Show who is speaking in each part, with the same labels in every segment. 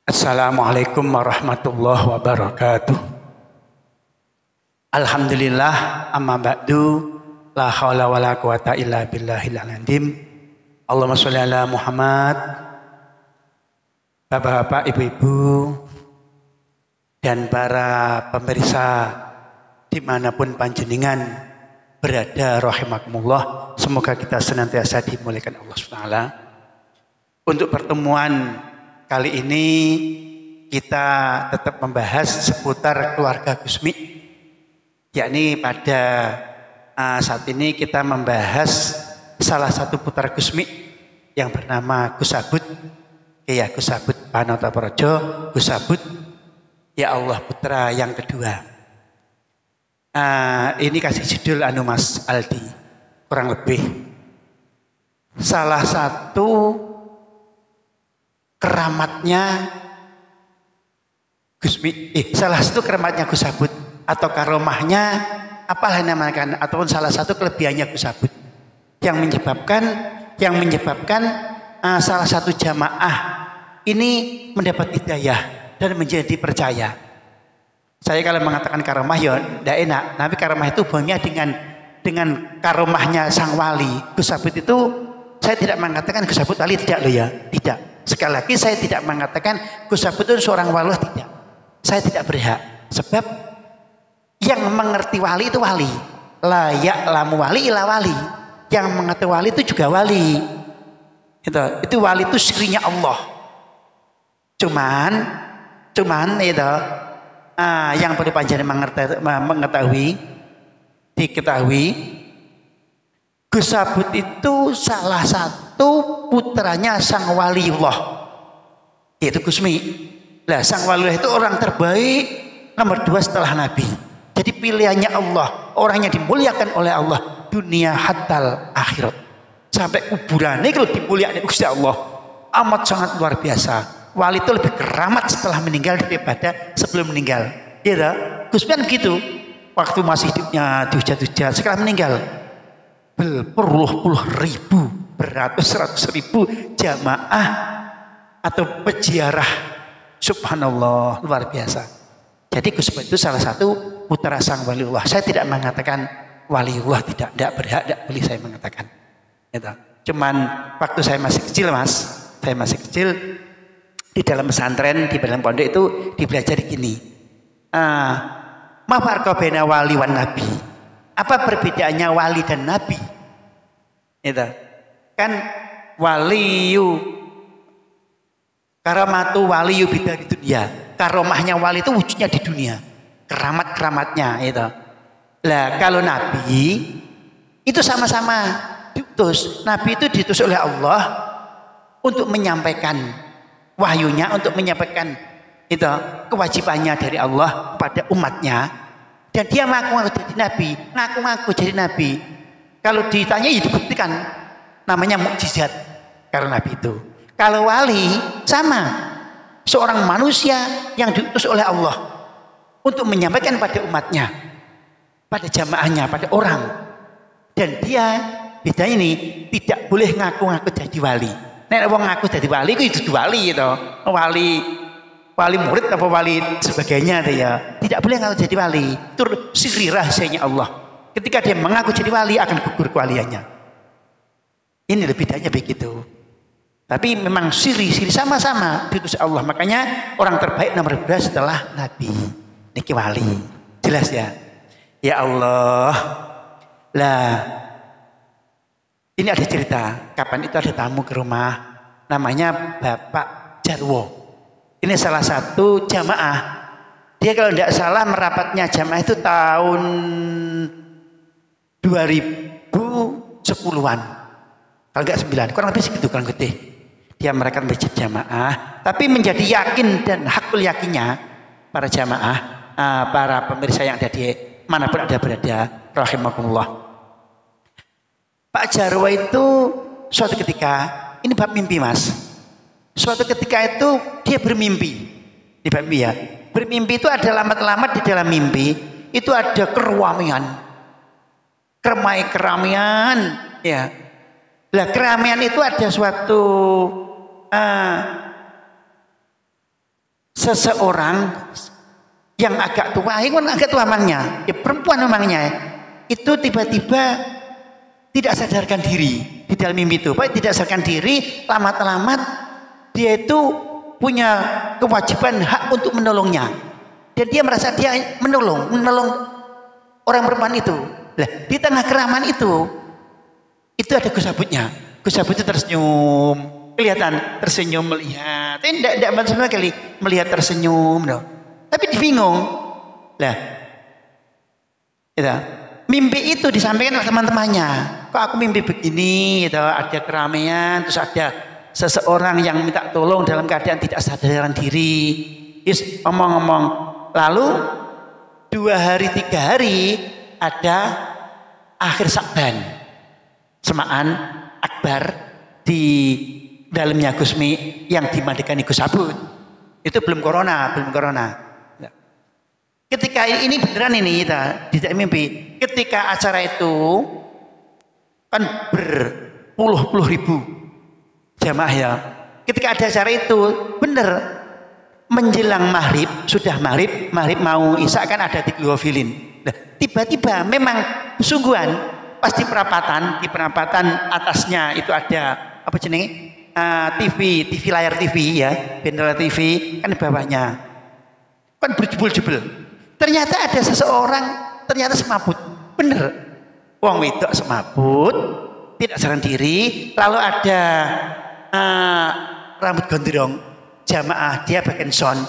Speaker 1: Assalamualaikum warahmatullahi wabarakatuh. Alhamdulillah, amma ba'du, la haula wa la quwata illa billahil azim. Allahumma sholli ala Muhammad. Bapak-bapak, ibu-ibu, dan para pemirsa dimanapun panjenengan berada rahimakumullah, semoga kita senantiasa dimuliakan Allah SWT. Untuk pertemuan kali ini kita tetap membahas seputar keluarga Gusmi, yakni pada saat ini kita membahas salah satu putra Gusmi yang bernama Gus Abud, ya Gus Abud Panotoprojo, Gus Abud ya Allah putra yang kedua. Ini kasih judul Mas Aldi, kurang lebih salah satu keramatnya Gusmi, salah satu keramatnya Gus Abud atau karomahnya, apalah namanya, ataupun salah satu kelebihannya Gus Abud yang menyebabkan salah satu jamaah ini mendapat hidayah dan menjadi percaya. Saya kalau mengatakan karomah ya tidak enak, tapi karomah itu hubungannya dengan karomahnya sang wali. Gus Abud itu saya tidak mengatakan Gus Abud wali, tidak loh ya, tidak. Sekali lagi saya tidak mengatakan Gus Abud itu seorang wali, tidak. Saya tidak berhak. Sebab yang mengerti wali itu wali. La ya'lamu wali ila wali. Yang mengerti wali itu juga wali. Itu wali itu sirinya Allah. Cuman itu yang perlu panjenengan diketahui, Gus Abud itu salah satu putranya sang waliullah, yaitu Gusmi. Nah, sang waliullah itu orang terbaik nomor 2 setelah Nabi. Jadi pilihannya Allah, orang yang dimuliakan oleh Allah dunia hatal akhirat. Sampai kuburannya kalau dimuliakan Gusti Allah amat sangat luar biasa. Wali itu lebih keramat setelah meninggal daripada sebelum meninggal. Ya, Gusmi kan gitu. Waktu masih hidupnya dihujat-hujat, sekarang meninggal berpuluh-puluh ribu, beratus-ratus ribu jamaah atau peziarah, subhanallah, luar biasa. Jadi Gus Abud itu salah satu putra sang waliullah. Saya tidak mengatakan waliullah, tidak berhak, tidak boleh saya mengatakan gitu. Cuman waktu saya masih kecil di dalam pesantren, di dalam pondok itu dipelajari gini, ma farqa baina wali wan nabi. Apa perbedaannya wali dan nabi? Itu kan waliyu karamatu waliyu bida di dunia. Karomahnya wali itu wujudnya di dunia, keramat-keramatnya itu. Lah kalau nabi itu sama-sama diutus. Nabi itu diutus oleh Allah untuk menyampaikan wahyunya, untuk menyampaikan itu kewajibannya dari Allah pada umatnya. Dan dia ngaku jadi nabi, ngaku jadi nabi. Kalau ditanya ya dibuktikan, namanya mukjizat karena nabi itu. Kalau wali sama, seorang manusia yang diutus oleh Allah untuk menyampaikan pada umatnya, pada jamaahnya, pada orang. Dan dia bedanya ini tidak boleh ngaku-ngaku jadi wali. Nek wong ngaku jadi wali itu wali itu, wali murid apa wali sebagainya ya. Tidak boleh ngaku jadi wali. Itu siri rahasianya Allah. Ketika dia mengaku jadi wali akan gugur kewaliannya. Ini lebih bedanya begitu. Tapi memang siri sama-sama diutus Allah. Makanya orang terbaik nomor 2 setelah Nabi. Niki wali. Jelas ya. Ya Allah. Lah ini ada cerita. Kapan itu ada tamu ke rumah, namanya Bapak Jarwo. Ini salah satu jamaah. Dia kalau tidak salah merapatnya jamaah itu tahun 2010-an. Kalau enggak 9, kurang lebih segitu, kurang gede. Dia mereka masjid jamaah, tapi menjadi yakin dan hakul yakinnya para jamaah, para pemirsa yang ada di manapun ada berada, rahimakumullah. Pak Jarwo itu suatu ketika, ini bab mimpi mas. Suatu ketika itu dia bermimpi, di bab mimpi ya. Bermimpi itu ada alamat-alamat di dalam mimpi. Itu ada keramaian, ya. Lah keramaian itu ada suatu seseorang yang agak tua, ini kan agak tua memangnya, ya perempuan memangnya, itu tiba-tiba tidak sadarkan diri di dalam mimpi itu. Baik tidak sadarkan diri, lama-lama dia itu punya kewajiban hak untuk menolongnya. Dan dia merasa dia menolong orang perempuan itu. Lah, di tengah keramaan itu ada Gus Abudnya. Gus Abud itu tersenyum, kelihatan tersenyum melihat. Tidak sama sekali melihat tersenyum, no. Tapi bingung. Lah, gitu. Mimpi itu disampaikan oleh teman-temannya. Kok aku mimpi begini, gitu. Ada keramaian, terus ada seseorang yang minta tolong dalam keadaan tidak sadarkan diri. Yes, omong-omong. Lalu 2 hari 3 hari ada akhir Sya'ban, semaan akbar di dalamnya Gusmi yang dimandikan Gus Abud. Itu belum corona. Ketika ini beneran ini tidak mimpi. Ketika acara itu kan berpuluh-puluh ribu jamaah ya. Ketika ada acara itu bener menjelang maghrib, sudah maghrib mau isya kan ada tiglofilin. Nah, tiba-tiba memang sungguhan pas di perapatan atasnya itu ada apa jenenge? TV layar TV ya, bendera TV kan di bawahnya. Kan berjebul-jebul. Ternyata ada seseorang ternyata semaput. Bener. Wong wedok semaput, tidak sadarkan diri, lalu ada rambut gondrong jamaah dia bagian sound.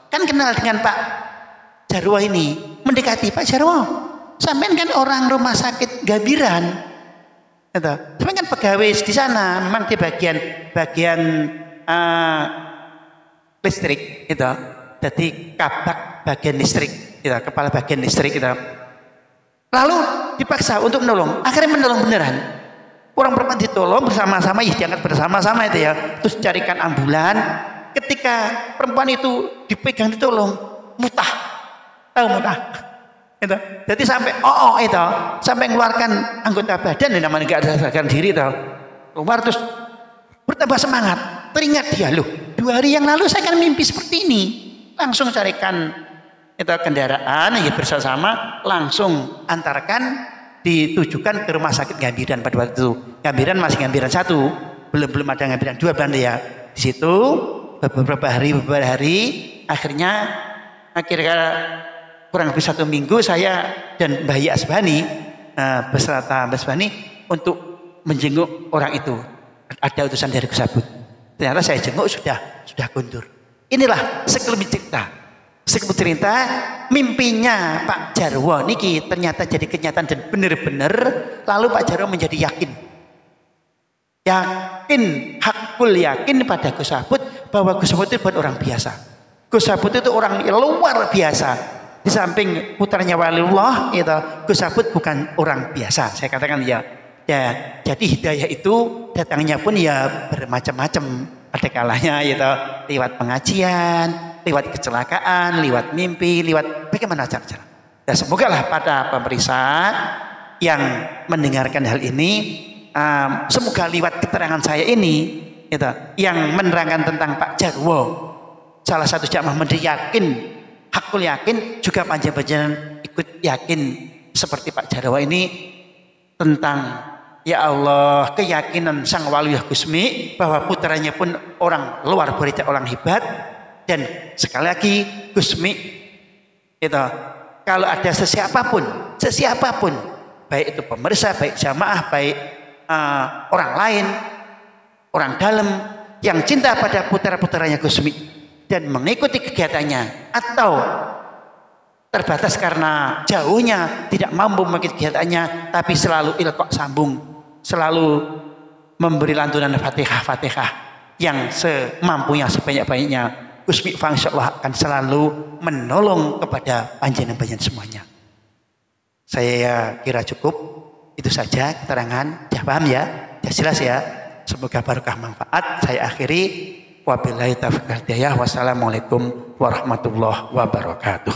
Speaker 1: Kan kenal dengan Pak Jarwo ini, mendekati Pak Jarwo. Sampean kan orang rumah sakit Gambiran. Gitu. Sampean kan pegawai di sana, memang dia bagian listrik gitu. Jadi kabak bagian listrik gitu, kepala bagian listrik gitu. Lalu dipaksa untuk menolong, akhirnya menolong beneran. Orang perempuan ditolong bersama-sama, ya diangkat bersama-sama itu ya. Terus carikan ambulan. Ketika perempuan itu dipegang ditolong, mutah. Tahu mutah? Itu. Jadi sampai itu, sampai mengeluarkan anggota badan yang namanya enggak ada sadarkan diri itu. Keluar terus bertambah semangat. Teringat dia, loh, 2 hari yang lalu saya kan mimpi seperti ini. Langsung carikan itu kendaraan ya bersama, langsung antarkan ditujukan ke rumah sakit Gambiran pada waktu itu. Gambiran masih Gambiran 1, belum ada Gambiran 2 Belanda ya. Di situ beberapa hari akhirnya kurang lebih 1 minggu saya dan Mbah Asbani beserta Mbah Asbani untuk menjenguk orang itu. Ada utusan dari Gus Abud. Ternyata saya jenguk sudah kundur. Inilah sekelumit cerita mimpinya Pak Jarwo niki ternyata jadi kenyataan dan benar-benar. Lalu Pak Jarwo menjadi yakin hakul yakin pada Gus Abud bahwa Gus Abud itu bukan orang biasa. Gus Abud itu orang yang luar biasa. Di samping putranya waliullah itu Gus Abud bukan orang biasa. Saya katakan ya. Jadi hidayah itu datangnya pun ya bermacam-macam. Ada kalanya itu lewat pengajian, lewat kecelakaan, lewat mimpi, lewat bagaimana cara-cara. Dan semoga lah pada pemirsa yang mendengarkan hal ini, semoga lewat keterangan saya ini, itu, yang menerangkan tentang Pak Jarwo, salah satu jamaah hakul yakin, juga panjang-panjang ikut yakin seperti Pak Jarwo ini tentang ya Allah, keyakinan sang waliyah Gusmi bahwa putranya pun orang luar biasa, orang hebat. Dan sekali lagi Gusmi itu kalau ada sesiapapun baik itu pemirsa, baik jamaah, baik orang lain, orang dalam yang cinta pada putra-putranya Gusmi dan mengikuti kegiatannya atau terbatas karena jauhnya tidak mampu mengikuti kegiatannya tapi selalu ilqok sambung, selalu memberi lantunan Fatihah yang semampunya sebanyak-banyaknya. Gusmi insyaallah akan selalu menolong kepada panjenengan semuanya. Saya kira cukup itu saja keterangan. Ya paham ya? Ya jelas ya. Semoga barokah manfaat. Saya akhiri wabillahi taufiq wal hidayah. Wassalamualaikum warahmatullahi wabarakatuh.